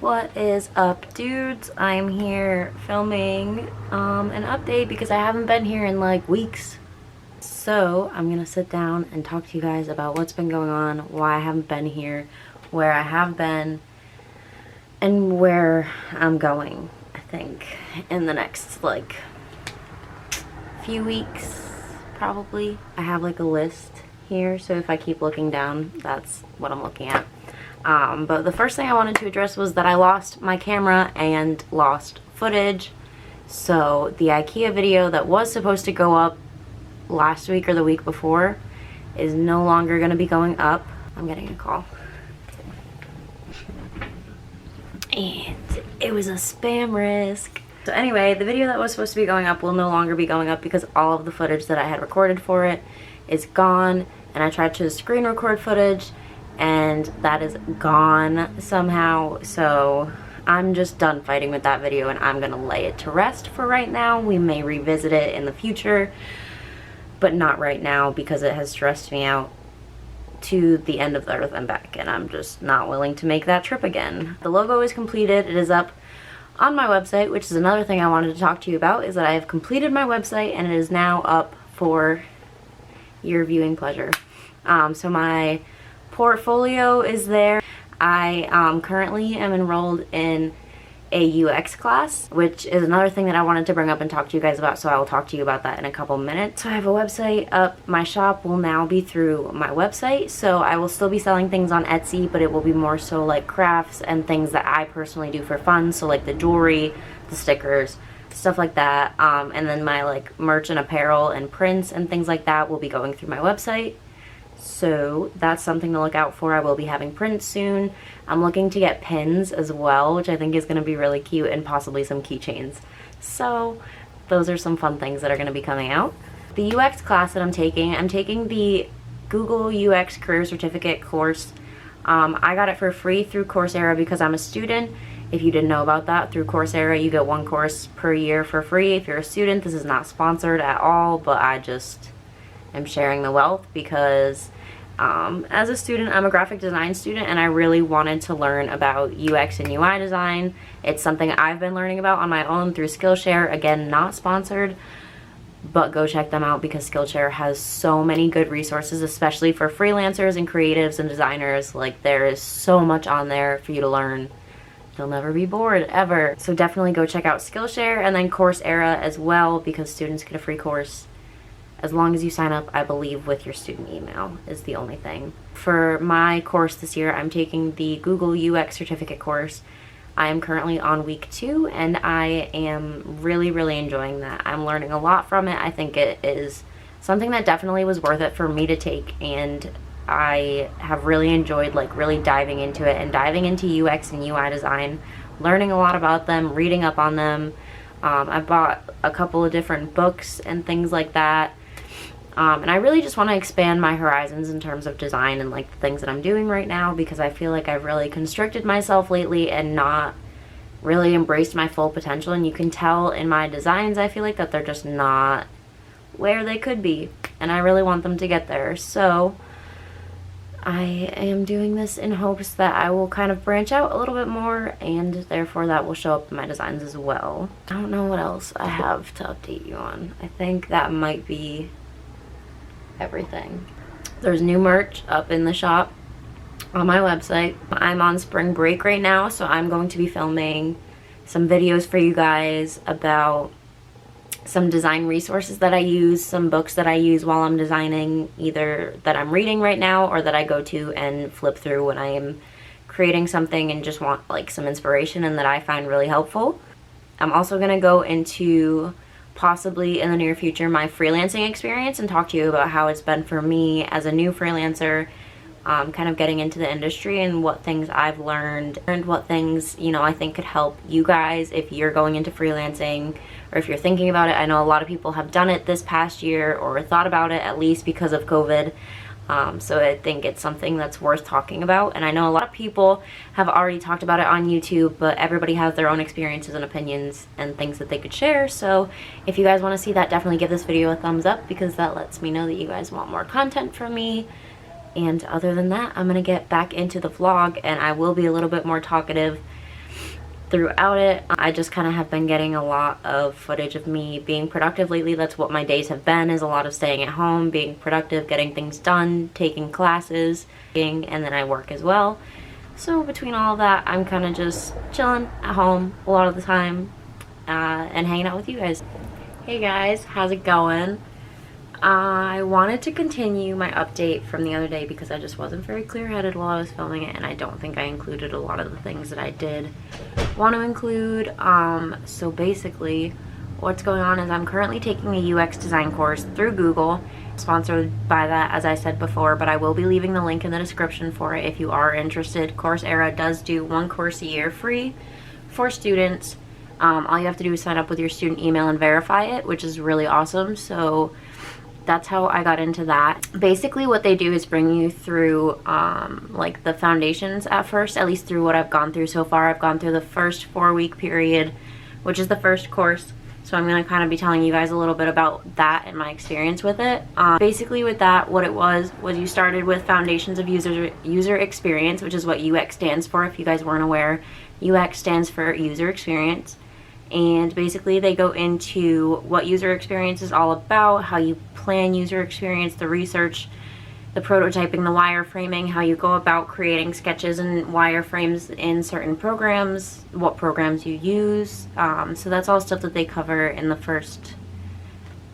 What is up, dudes? I'm here filming an update because I haven't been here in like weeks. So I'm gonna sit down and talk to you guys about what's been going on, why I haven't been here, where I have been, and where I'm going, I think, in the next like few weeks, probably. I have like a list here, so if I keep looking down, that's what I'm looking at. But the first thing I wanted to address was that I lost my camera and lost footage. So the IKEA video that was supposed to go up last week or the week before is no longer going to be going up. I'm getting a call. And it was a spam risk. So anyway, the video that was supposed to be going up will no longer be going up because all of the footage that I had recorded for it is gone. And I tried to screen record footage and that is gone somehow. So I'm just done fighting with that video and I'm gonna lay it to rest for right now. We may revisit it in the future, but not right now because it has stressed me out to the end of the earth and back, and I'm just not willing to make that trip again. The logo is completed. It is up on my website, which is another thing I wanted to talk to you about, is that I have completed my website and it is now up for your viewing pleasure. So my portfolio is there. I currently am enrolled in a UX class, which is another thing that I wanted to bring up and talk to you guys about, so I will talk to you about that in a couple minutes. So I have a website up. My shop will now be through my website, so I will still be selling things on Etsy, but it will be more so like crafts and things that I personally do for fun, so like the jewelry, the stickers, stuff like that, and then my like merch and apparel and prints and things like that will be going through my website. So that's something to look out for. I will be having prints soon. I'm looking to get pins as well, which I think is going to be really cute, and possibly some keychains. So those are some fun things that are going to be coming out. The UX class that I'm taking the Google UX Career Certificate course. I got it for free through Coursera because I'm a student. If you didn't know about that, through Coursera you get one course per year for free if you're a student. This is not sponsored at all, but I just am sharing the wealth because as a student, I'm a graphic design student and I really wanted to learn about UX and UI design. It's something I've been learning about on my own through Skillshare. Again, not sponsored, but go check them out because Skillshare has so many good resources, especially for freelancers and creatives and designers. Like, there is so much on there for you to learn. You'll never be bored, ever. So definitely go check out Skillshare, and then Coursera as well, because students get a free course as long as you sign up, I believe, with your student email is the only thing. For my course this year, I'm taking the Google UX Certificate course. I am currently on week 2 and I am really, really enjoying that. I'm learning a lot from it. I think it is something that definitely was worth it for me to take, and I have really enjoyed like really diving into it and diving into UX and UI design, learning a lot about them, reading up on them. I bought a couple of different books and things like that. And I really just want to expand my horizons in terms of design and like the things that I'm doing right now, because I feel like I've really constricted myself lately and not really embraced my full potential. And you can tell in my designs, I feel like that they're just not where they could be, and I really want them to get there. So I am doing this in hopes that I will kind of branch out a little bit more, and therefore that will show up in my designs as well. I don't know what else I have to update you on. I think that might be everything. There's new merch up in the shop on my website. I'm on spring break right now, so I'm going to be filming some videos for you guys about some design resources that I use, some books that I use while I'm designing, either that I'm reading right now or that I go to and flip through when I am creating something and just want like some inspiration and that I find really helpful. I'm also going to go into, possibly in the near future, my freelancing experience and talk to you about how it's been for me as a new freelancer, kind of getting into the industry and what things I've learned and what things, you know, I think could help you guys if you're going into freelancing or if you're thinking about it. I know a lot of people have done it this past year or thought about it at least because of COVID. So I think it's something that's worth talking about, and I know a lot of people have already talked about it on YouTube, but everybody has their own experiences and opinions and things that they could share. So if you guys want to see that, definitely give this video a thumbs up, because that lets me know that you guys want more content from me. And other than that, I'm gonna get back into the vlog, and I will be a little bit more talkative throughout it. I just kind of have been getting a lot of footage of me being productive lately. That's what my days have been, is a lot of staying at home, being productive, getting things done, taking classes, and then I work as well. So between all of that, I'm kind of just chilling at home a lot of the time and hanging out with you guys. Hey guys, how's it going? I wanted to continue my update from the other day because I just wasn't very clear-headed while I was filming it, and I don't think I included a lot of the things that I did want to include. So basically what's going on is I'm currently taking a UX design course through Google, sponsored by that, as I said before, but I will be leaving the link in the description for it if you are interested. Coursera does do one course a year free for students. All you have to do is sign up with your student email and verify it, which is really awesome. So that's how I got into that. Basically what they do is bring you through like the foundations at first, at least through what I've gone through so far. I've gone through the first 4-week period, which is the first course. So I'm going to kind of be telling you guys a little bit about that and my experience with it. Basically with that, what it was you started with foundations of user experience, which is what UX stands for. If you guys weren't aware, UX stands for user experience. And basically they go into what user experience is all about, how you plan user experience, the research, the prototyping, the wireframing, how you go about creating sketches and wireframes in certain programs, what programs you use. So that's all stuff that they cover in the first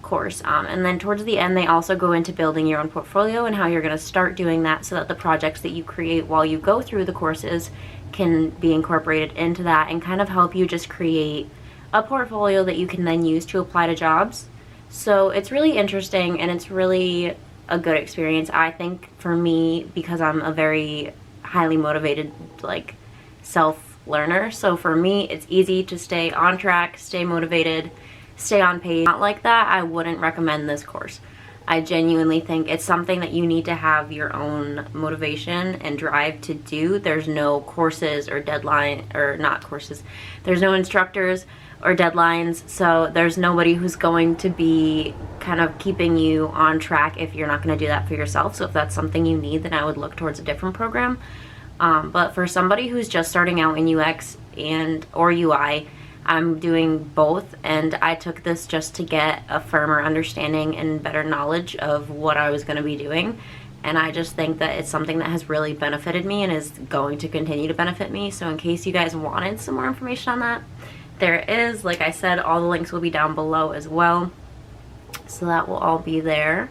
course. And then towards the end, they also go into building your own portfolio and how you're going to start doing that so that the projects that you create while you go through the courses can be incorporated into that and kind of help you just create a portfolio that you can then use to apply to jobs. So it's really interesting and it's really a good experience, I think, for me, because I'm a very highly motivated, like, self-learner. So for me, it's easy to stay on track, stay motivated, stay on pace. Not like that, I wouldn't recommend this course. I genuinely think it's something that you need to have your own motivation and drive to do. There's no courses or deadline, or not courses, there's no instructors or deadlines, so there's nobody who's going to be kind of keeping you on track if you're not going to do that for yourself. So if that's something you need, then I would look towards a different program. But for somebody who's just starting out in UX or UI, I'm doing both, and I took this just to get a firmer understanding and better knowledge of what I was going to be doing. And I just think that it's something that has really benefited me and is going to continue to benefit me. So in case you guys wanted some more information on that, there is, like I said, all the links will be down below as well. So that will all be there.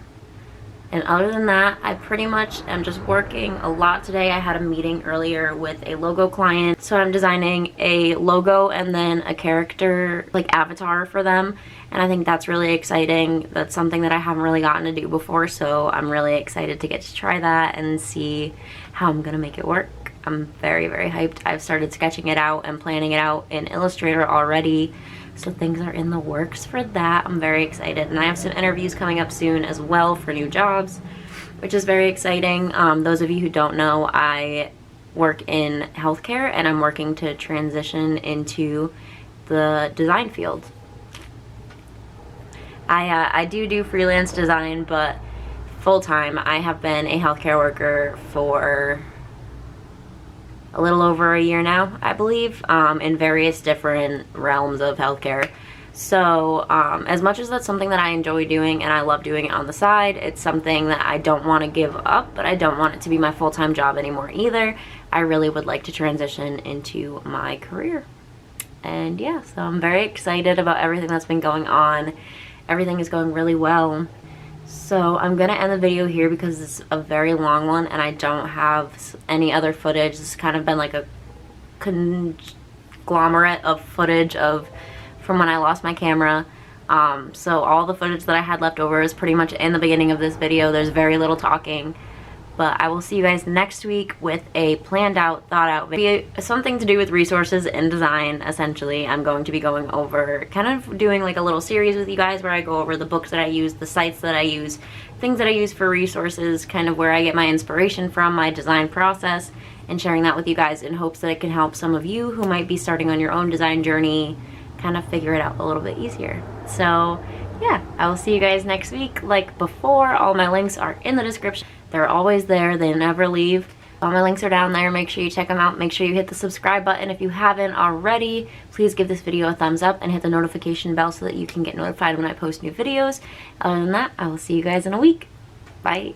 And other than that, I pretty much am just working a lot today. I had a meeting earlier with a logo client. So I'm designing a logo and then a character, like, avatar for them. And I think that's really exciting. That's something that I haven't really gotten to do before. So I'm really excited to get to try that and see how I'm gonna make it work. I'm very, very hyped. I've started sketching it out and planning it out in Illustrator already. So things are in the works for that. I'm very excited. And I have some interviews coming up soon as well for new jobs, which is very exciting. Those of you who don't know, I work in healthcare and I'm working to transition into the design field. I do freelance design, but full-time. I have been a healthcare worker for a little over a year now, I believe, in various different realms of healthcare. So as much as that's something that I enjoy doing and I love doing it on the side, it's something that I don't want to give up, but I don't want it to be my full-time job anymore either. I really would like to transition into my career. And yeah, so I'm very excited about everything that's been going on. Everything is going really well. So I'm gonna end the video here because it's a very long one and I don't have any other footage. This has kind of been like a conglomerate of footage from when I lost my camera. So all the footage that I had left over is pretty much in the beginning of this video. There's very little talking. But I will see you guys next week with a planned out, thought out video. Something to do with resources in design, essentially. I'm going to be going over, kind of doing like a little series with you guys where I go over the books that I use, the sites that I use, things that I use for resources, kind of where I get my inspiration from, my design process, and sharing that with you guys in hopes that it can help some of you who might be starting on your own design journey kind of figure it out a little bit easier. So yeah, I will see you guys next week. Like before, all my links are in the description. They're always there, they never leave. All my links are down there. Make sure you check them out. Make sure you hit the subscribe button if you haven't already. Please give this video a thumbs up and hit the notification bell so that you can get notified when I post new videos. Other than that, I will see you guys in a week. Bye.